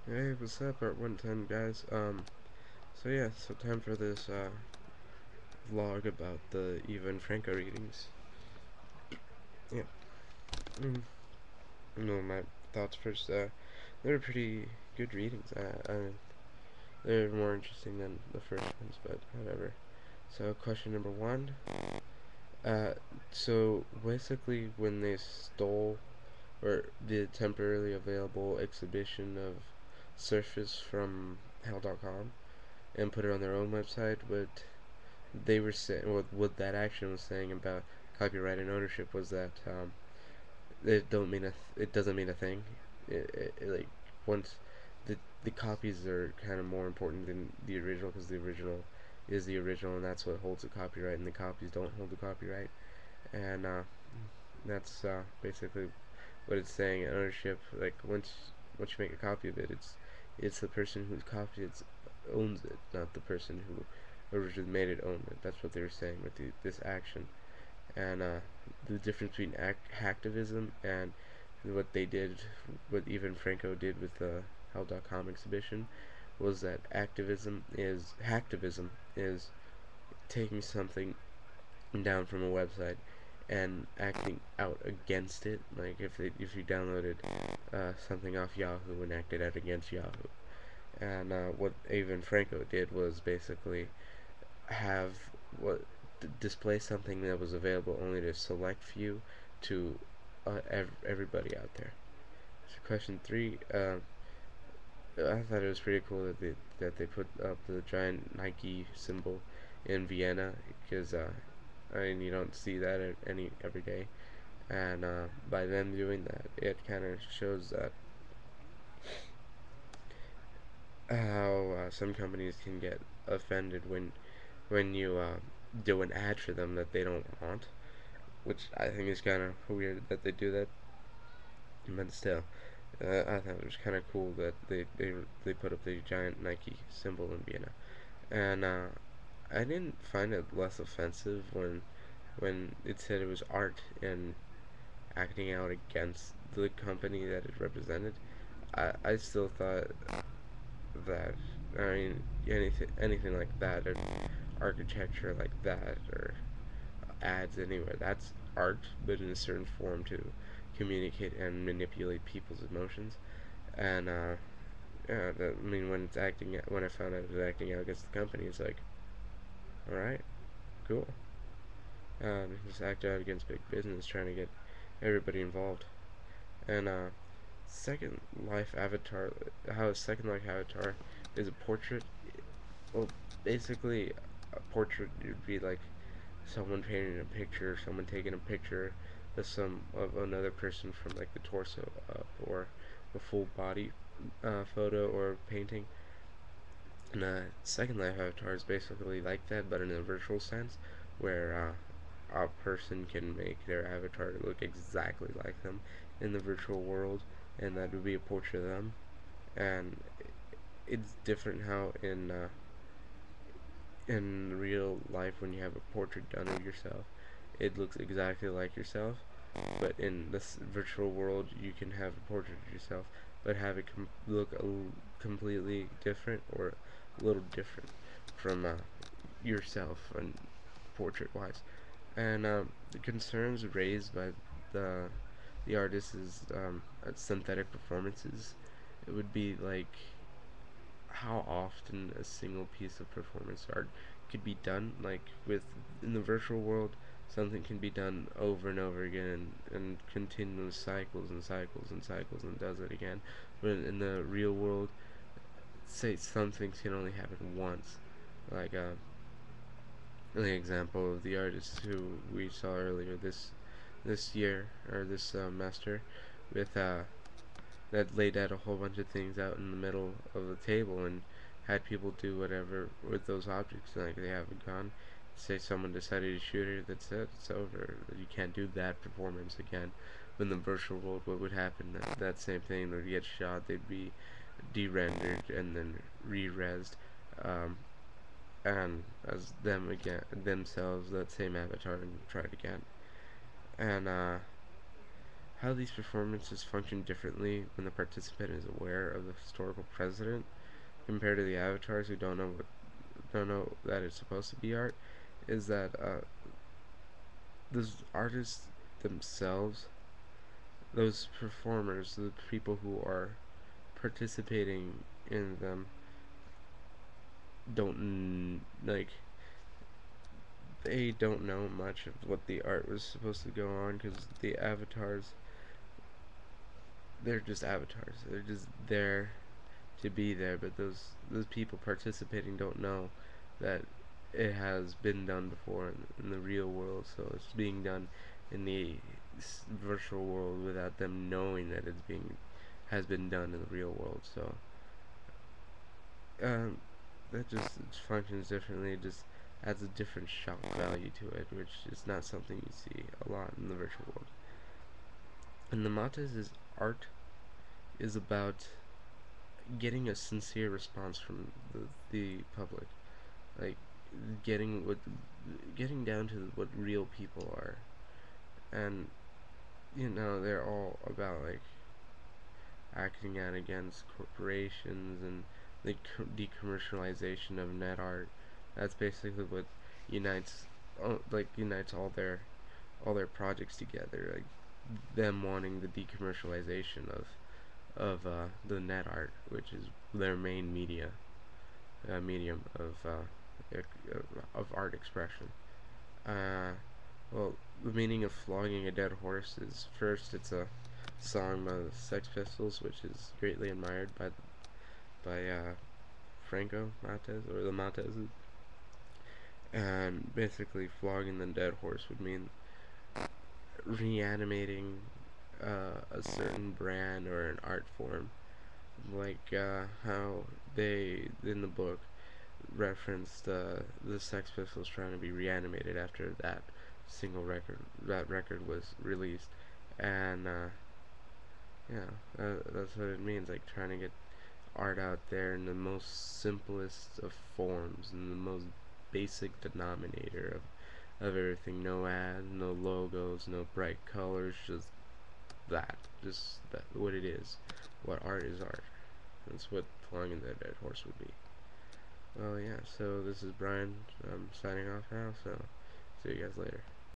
Hey, what's up, Art 110 guys? So yeah, so time for this vlog about the Eva and Franco readings. Yeah, mm, my thoughts first. They were pretty good readings. They're more interesting than the first ones, but whatever. So question number one. Uh, so basically, when they stole or the temporarily available exhibition of Surface from Hell.com and put it on their own website, but they were saying what that action was saying about copyright and ownership was that it doesn't mean a thing. Like once the copies are kind of more important than the original because the original is the original and that's what holds the copyright and the copies don't hold the copyright and that's basically what it's saying. Ownership, like once you make a copy of it, it's the person who's copied it owns it, not the person who originally made it own it. That's what they were saying with this action, and the difference between hacktivism and what they did, what even Franco did with the Hell.com exhibition, was that activism is hacktivism is taking something down from a website and acting out against it. Like if you downloaded something off Yahoo and acted out against Yahoo, and what even Franco did was basically have what display something that was available only to a select few to everybody out there. So question three, I thought it was pretty cool that they put up the giant Nike symbol in Vienna because I mean you don't see that every day, and by them doing that, it kind of shows that how some companies can get offended when you do an ad for them that they don't want, which I think is kind of weird that they do that. But still, I thought it was kind of cool that they put up the giant Nike symbol in Vienna, and I didn't find it less offensive when it said it was art and acting out against the company that it represented. I still thought that I mean anything like that or architecture like that or ads anywhere that's art but in a certain form to communicate and manipulate people's emotions and yeah, I mean when I found out it was acting out against the company it's like alright, cool. Just act out against big business trying to get everybody involved and second life avatar how a second life avatar is a portrait. Well, basically, a portrait would be like someone painting a picture, someone taking a picture of another person from like the torso up, or a full body photo or painting. And Second Life Avatar is basically like that, but in a virtual sense, where a person can make their avatar look exactly like them in the virtual world, and that would be a portrait of them. And it's different how in real life when you have a portrait done of yourself it looks exactly like yourself, but in this virtual world you can have a portrait of yourself but have it look completely different or a little different from yourself and portrait wise. And the concerns raised by the the artist is synthetic performances. It would be like how often a single piece of performance art could be done. Like with in the virtual world, something can be done over and over again and continuous cycles and cycles and cycles and does it again. But in the real world, say some things can only happen once. Like the example of the artist who we saw earlier this year or this semester with that laid out a whole bunch of things out in the middle of the table and had people do whatever with those objects. Like they have a gun, say someone decided to shoot her, that's it, it's over. You can't do that performance again. In the virtual world, what would happen? That same thing would get shot. They'd be de-rendered and then re-resed, um, and as them again themselves, that same avatar, and tried again. And how these performances function differently when the participant is aware of the historical precedent compared to the avatars who don't know that it's supposed to be art is that those artists themselves, those performers, the people who are participating in them, don't like they don't know much of what the art was supposed to go on because the avatars, they're just avatars. They're just there to be there, but those people participating don't know that it has been done before in the real world. So it's being done in the virtual world without them knowing that it's being has been done in the real world. So um, that just it functions differently. It just adds a different shock value to it, which is not something you see a lot in the virtual world. And the Mates' art is about getting a sincere response from the public, like getting what getting down to what real people are, and they're all about like acting out against corporations and the decommercialization of net art. That's basically what unites unites all their projects together, like them wanting the decommercialization of the net art, which is their main medium of art expression. Uh, well, the meaning of flogging a dead horse is first it's a song by the Sex Pistols, which is greatly admired by Franco Mates or the Mateses. And basically, flogging the dead horse would mean reanimating a certain brand or an art form, like how they in the book referenced the Sex Pistols trying to be reanimated after that record was released, and that's what it means, like trying to get art out there in the most simplest of forms and the most basic denominator of everything. No ads, no logos, no bright colors, just that what it is. What art is art. That's what Flying in the Dead Horse would be. Well, yeah, so this is Brian. I'm signing off now, so see you guys later.